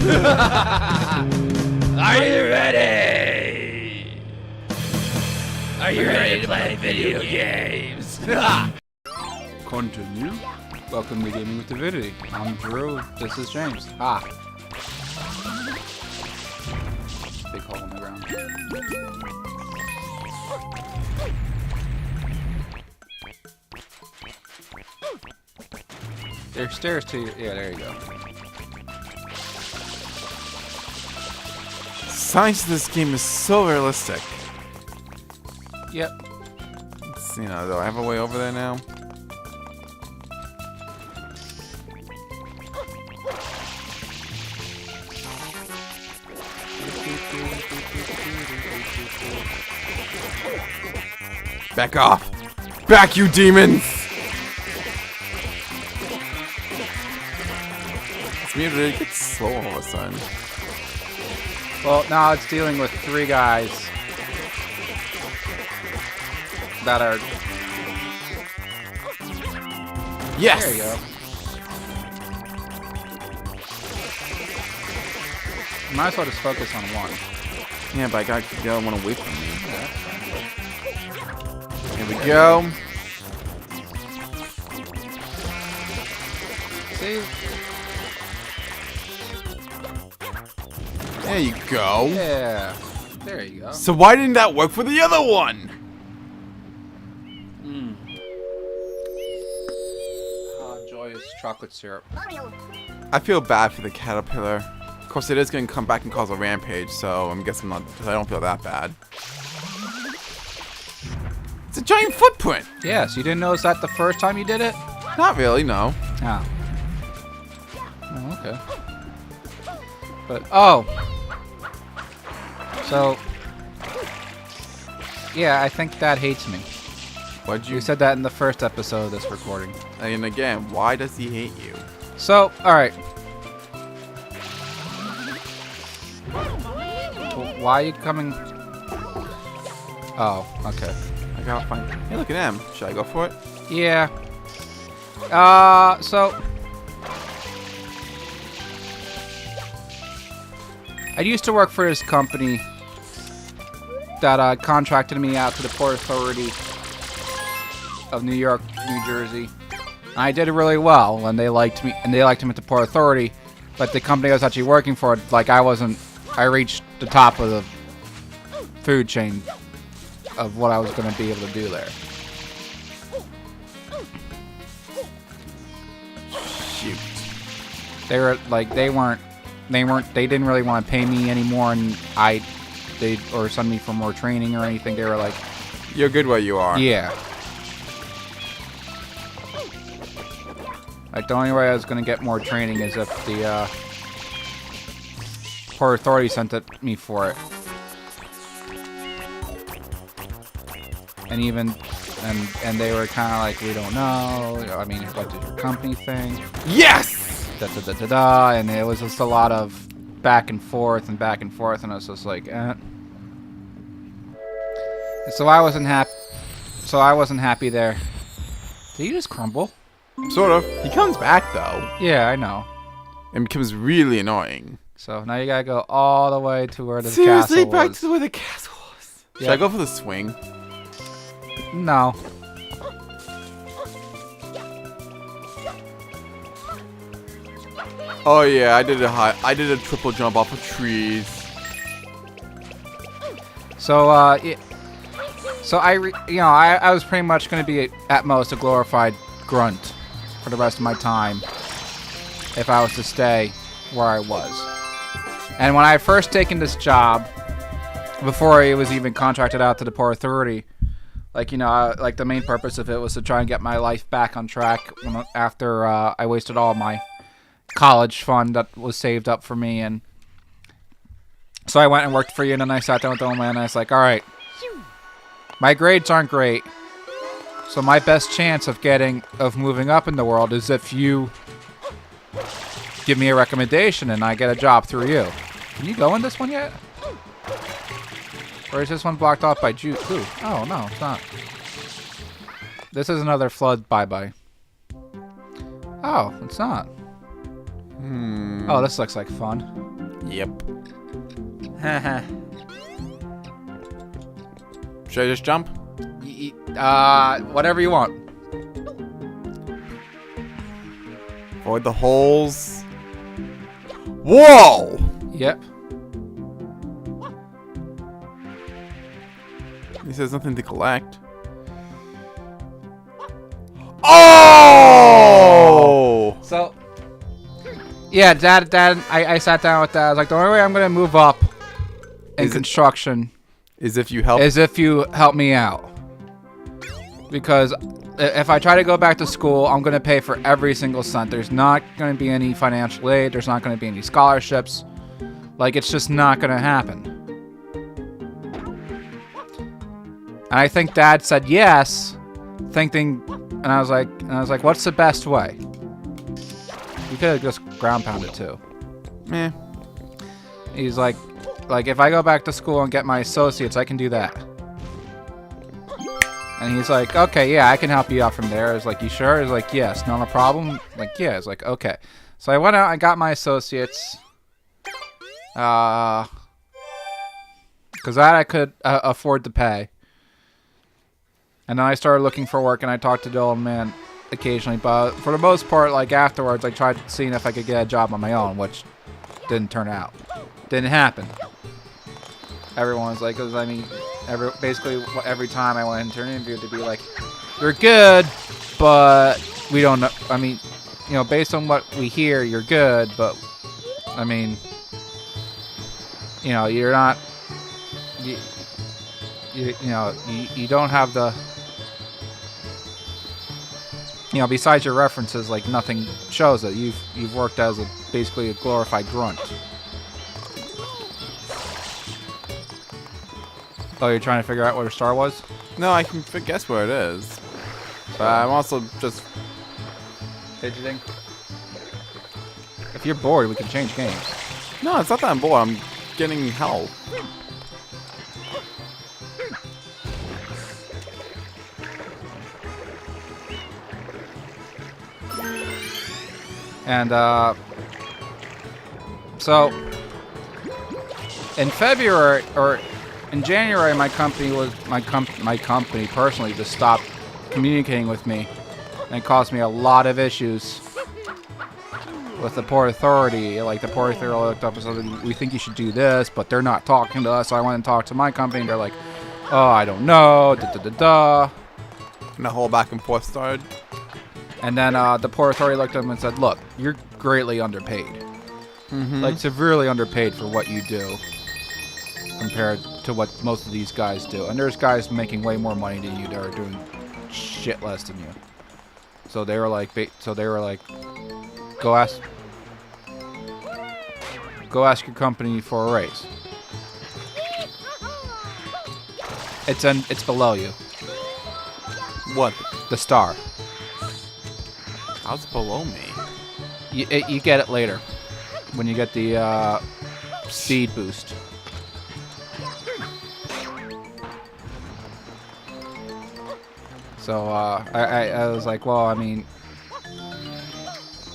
Are you ready? Are you ready to play video games? Continue. Welcome to Gaming with Devinity. I'm Drew. This is James. Big hole in the ground. There's stairs to your... Yeah, there you go. Science of this game is so realistic. Yep. It's, do I have a way over there now? Back off! Back, you demons! This music really gets slow all of a sudden. Well, now it's dealing with 3 guys that are... Yes! There you go. You might as well just focus on one. Yeah, but I got the other one away from me. Here we go. See? There you go. Yeah. There you go. So why didn't that work for the other one? Joyous chocolate syrup. I feel bad for the caterpillar. Of course, it is going to come back and cause a rampage, so I'm guessing I don't feel that bad. It's a giant footprint. Yes, you didn't notice that the first time you did it? Not really, no. Oh. Oh, okay. But, oh. So, yeah, I think Dad hates me. What'd you You said that in the first episode of this recording. And again, why does he hate you? So, alright. Why are you coming? Oh, okay. I gotta find. Hey, look at him. Should I go for it? Yeah. So I used to work for this company that contracted me out to the Port Authority of New York, New Jersey. I did really well, and they liked me, and they liked him at the Port Authority. But the company I was actually working for, like, I reached the top of the food chain of what I was going to be able to do there. Shoot. They were like, they didn't really want to pay me anymore, and or send me for more training or anything. They were like, You're good where you are. yeah. Like, the only way I was going to get more training is if the Port Authority sent me for it. And even, and they were kind of like, we don't know. I mean, what did your company think? Yes! Da-da-da-da-da. And it was just a lot of back and forth, and I was just like, eh. So I wasn't happy there. Did he just crumble? Sort of. He comes back, though. Yeah, I know. And becomes really annoying. So now you gotta go all the way to where the Seriously, castle back was. to where the castle was. Should Yeah. I go for the swing? No. Oh yeah, I did a triple jump off of trees. So yeah. So I was pretty much gonna be at most a glorified grunt for the rest of my time if I was to stay where I was. And when I first taken this job, before it was even contracted out to the Port Authority, like, like the main purpose of it was to try and get my life back on track after I wasted all my college fund that was saved up for me. And so I went and worked for you, and then I sat down with the old man, and I was like, all right, my grades aren't great, so my best chance of moving up in the world is if you give me a recommendation and I get a job through you. Can you go in this one yet? Or is this one blocked off by Jude? Who? Oh, no, it's not. This is another flood bye-bye. Oh, it's not. Oh, this looks like fun. Yep. Haha. Should I just jump? Whatever you want. Avoid the holes. Whoa! Yep. He says nothing to collect. Oh! So, yeah, Dad, I sat down with Dad. I was like, the only way I'm gonna move up in construction is if you help. is if you help me out. Because if I try to go back to school, I'm gonna pay for every single cent. There's not gonna be any financial aid. There's not gonna be any scholarships. Like, it's just not gonna happen. And I think Dad said yes, thinking, and I was like, what's the best way? You could have just ground pounded too. Meh. He's like, if I go back to school and get my associates, I can do that. And he's like, okay, yeah, I can help you out from there. I was like, you sure? He's like, yes, not a problem. Like, yeah. I was like, okay. So I went out, I got my associates. Because that I could afford to pay. And then I started looking for work, and I talked to the old man occasionally. But for the most part, like afterwards, I tried seeing if I could get a job on my own, which didn't turn out. Didn't happen. Everyone was like, cause I mean, basically every time I went into an interview, to be like, you're good, but we don't know. I mean, you know, based on what we hear, you're good, but I mean, you know, you're not. You know, you don't have the. You know, besides your references, like nothing shows that you've worked as basically a glorified grunt. Oh, you're trying to figure out what a star was? No, I can guess where it is. But I'm also just fidgeting. If you're bored, we can change games. No, it's not that I'm bored. I'm getting help. And so in February or in January, my company personally just stopped communicating with me, and it caused me a lot of issues with the Port Authority. Like the Port Authority looked up and said, we think you should do this, but they're not talking to us. So I went and talked to my company, and they're like, oh, I don't know, And the whole back and forth started. And then the Port Authority looked at him and said, look, you're greatly underpaid. Like, severely underpaid for what you do compared to what most of these guys do. And there's guys making way more money than you that are doing shit less than you. So they were like, go ask your company for a raise. It's below you. What? The star. How's below me? You get it later when you get the speed boost. So I was like, well, I mean,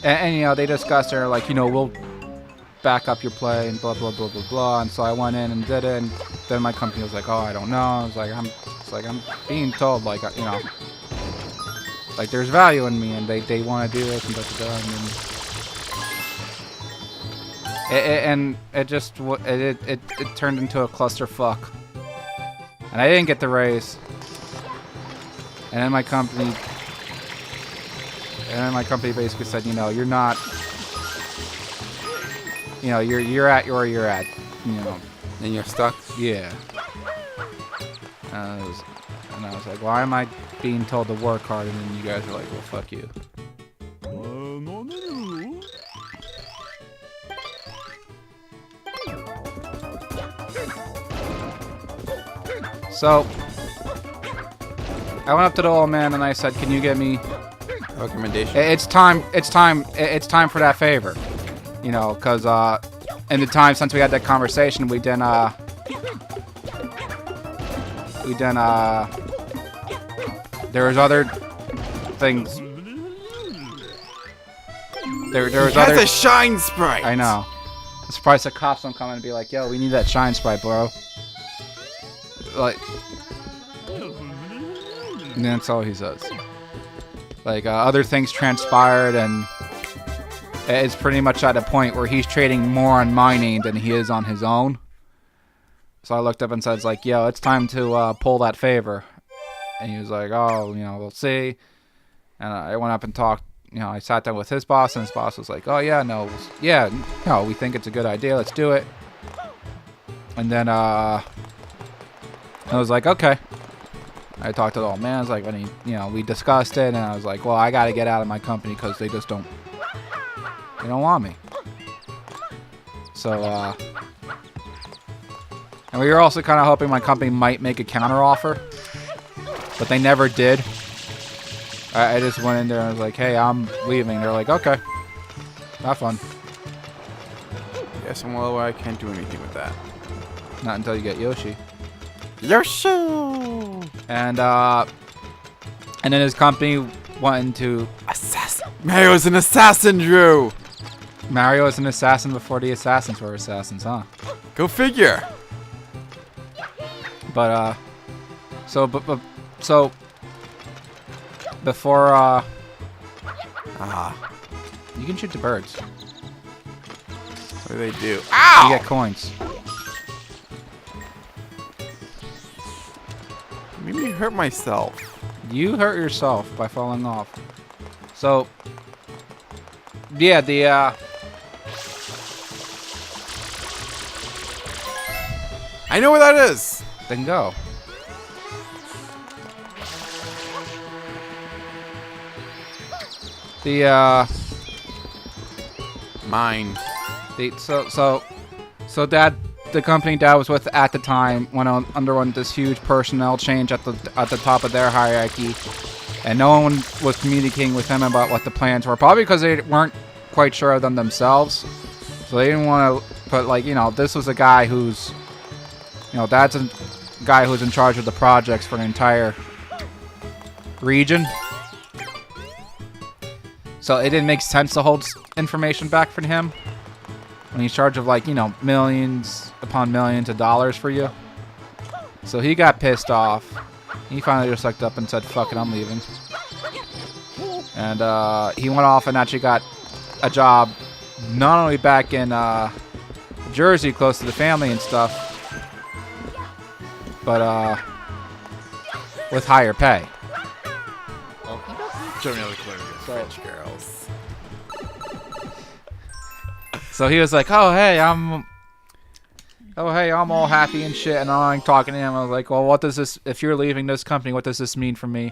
and you know, they discussed it, like, you know, we'll back up your play and blah blah blah blah blah. And so I went in and did it, and then my company was like, oh, I don't know. I was like, I'm being told, like, you know, like there's value in me, and they want to do this and da da da. And it turned into a clusterfuck, and I didn't get the raise. And then my company basically said, you know, you're not, you know, you're at where you're at, you know, and you're stuck. Yeah. And I was like, why am I being told to work hard? And then you guys are like, well, fuck you. So I went up to the old man and I said, can you get me Recommendation. it's time for that favor, you know, because in the time since we had that conversation, we done there was other things. There was other. That's a shine sprite. I know. I'm surprised the cops don't come in and be like, yo, we need that shine sprite, bro. Like, and that's all he says. Like, other things transpired, and it's pretty much at a point where he's trading more on mining than he is on his own. So I looked up and said, like, yo, it's time to pull that favor. And he was like, oh, we'll see. And I went up and talked, I sat down with his boss, and his boss was like, oh, yeah, no, we think it's a good idea. Let's do it. And then I was like, okay. I talked to the old man. I was like, when we discussed it, and I was like, well, I got to get out of my company because they just don't want me. So, and we were also kind of hoping my company might make a counteroffer, but they never did. I just went in there and I was like, hey, I'm leaving. They're like, okay, have fun. Yes, well, I can't do anything with that. Not until you get Yoshi. Yoshi! And then his company went into... Assassin! Mario's an assassin, Drew! Mario was an assassin before the assassins were assassins, huh? Go figure! But, so before, you can shoot the birds. What do they do? Ow! You get coins. Made me hurt myself. You hurt yourself by falling off. So, yeah, I know where that is! then go. Mine. So Dad, the company Dad was with at the time underwent this huge personnel change at the top of their hierarchy, and no one was communicating with him about what the plans were. Probably because they weren't quite sure of them themselves. So they didn't want to put this was a guy who's, Dad's a guy who's in charge of the projects for an entire region. So it didn't make sense to hold information back from him when he's in charge of millions upon millions of dollars for you. So he got pissed off. He finally just looked up and said, fuck it, I'm leaving. And he went off and actually got a job not only back in Jersey, close to the family and stuff, but with higher pay. French girls. So he was like, oh hey, I'm all happy and shit, and I'm talking to him. I was like, well, what does this, if you're leaving this company, what does this mean for me?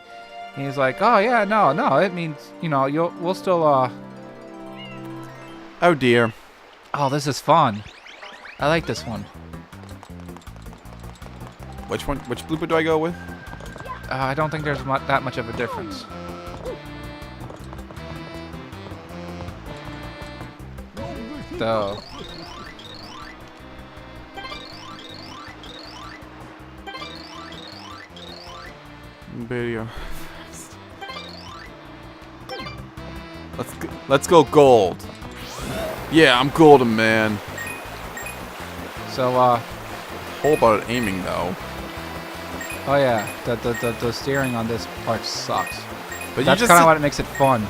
And he's like, oh yeah, no, it means, we'll still, Oh dear. oh, this is fun. I like this one. Which one? Which blooper do I go with? I don't think there's that much of a difference. So, Video. Let's go gold. Yeah, I'm golden, man. so, Whole about aiming though. oh yeah, the steering on this part sucks. But That's you kind of just what makes it fun.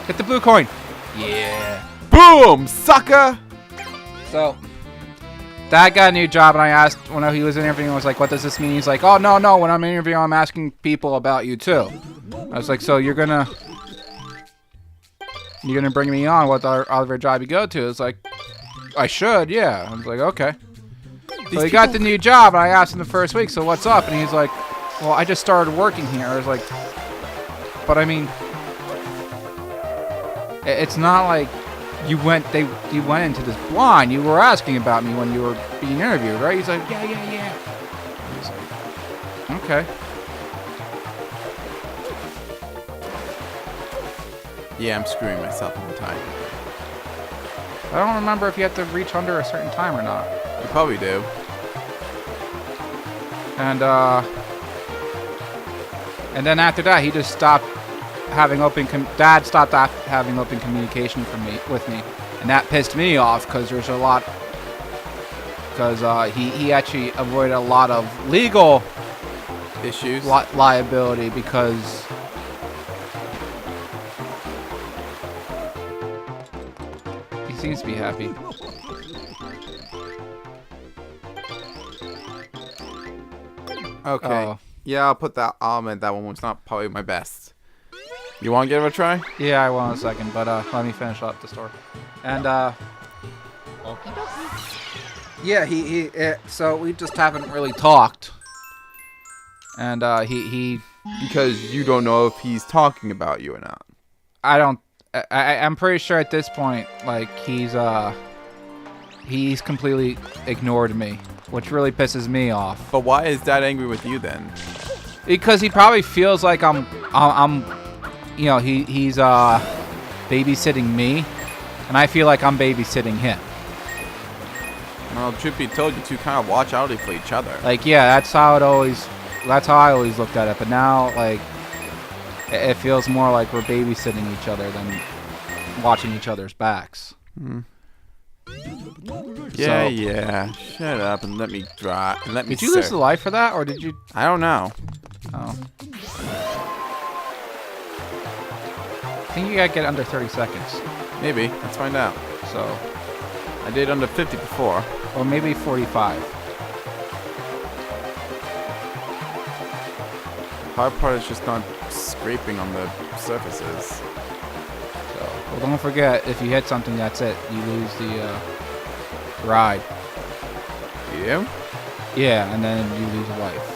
Get the blue coin. Yeah. boom, sucker. So, Dad got a new job, and I asked when he was interviewing, I was like, what does this mean? He's like, oh, no, when I'm interviewing, I'm asking people about you, too. I was like, so you're gonna bring me on what other job you go to? It's like, I should, yeah. I was like, okay. So he got the new job, and I asked him the first week, so what's up? And he's like, well, I just started working here. I was like, but I mean, it's not like you went into this blind. You were asking about me when you were being interviewed, right? He's like, yeah. I was like, okay. Yeah, I'm screwing myself all the time. I don't remember if you have to reach under a certain time or not. You probably do. And then after that, he just stopped having Dad stopped having open communication with me, And that pissed me off because there's a lot. Because he actually avoided a lot of legal Issues. liability because he seems to be happy. Okay. Oh. Yeah, I'll put that. I'll admit that one was not probably my best. You want to give it a try? Yeah, I will in a second, but let me finish up the story. And yeah, so we just haven't really talked. And he Because you don't know if he's talking about you or not. I'm pretty sure at this point, like, he's completely ignored me, which really pisses me off. But why is Dad angry with you then? Because he probably feels like I'm you know, he's babysitting me, and I feel like I'm babysitting him. Well, truth be told, you two kind of watch out for each other. Like, yeah, that's how I always looked at it. But now, like, it feels more like we're babysitting each other than watching each other's backs. Yeah, yeah. Shut up and let me draw. And let me. Did you lose the life for that, or did you? I don't know. Oh. I think you gotta get under 30 seconds. Maybe. Let's find out. So, I did under 50 before. or maybe 45. Hard part is just not scraping on the surfaces. So, well, don't forget, if you hit something, that's it. You lose the ride. You? Yeah, and then you lose a life.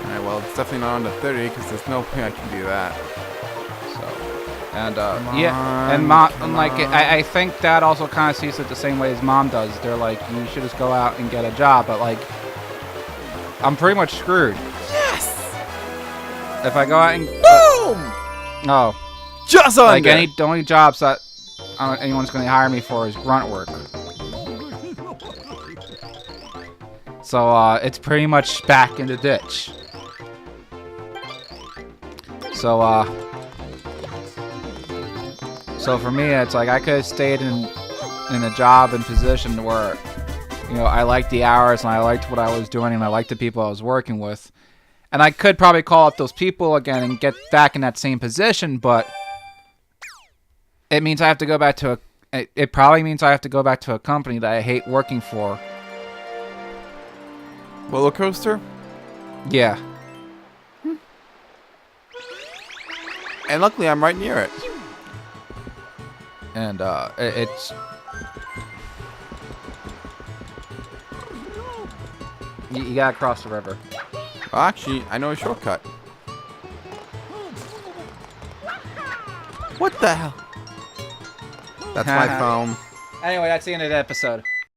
Alright, well, it's definitely not under 30 because there's no way I can do that. So, and Come yeah, on, and mom, come and like on. I think Dad also kind of sees it the same way as Mom does. They're like, you should just go out and get a job, but like, I'm pretty much screwed. Yes! If I go out and Boom! Just under! like the only jobs that anyone's going to hire me for is grunt work. So it's pretty much back in the ditch. So so for me, it's like I could have stayed in a job and position where, you know, I liked the hours and I liked what I was doing and I liked the people I was working with. And I could probably call up those people again and get back in that same position, but it means I have to go back to it probably means I have to go back to a company that I hate working for. Roller coaster? Yeah. And luckily, I'm right near it. And it's you gotta cross the river. Well, actually, I know a shortcut. What the hell? That's my phone. Anyway, that's the end of the episode.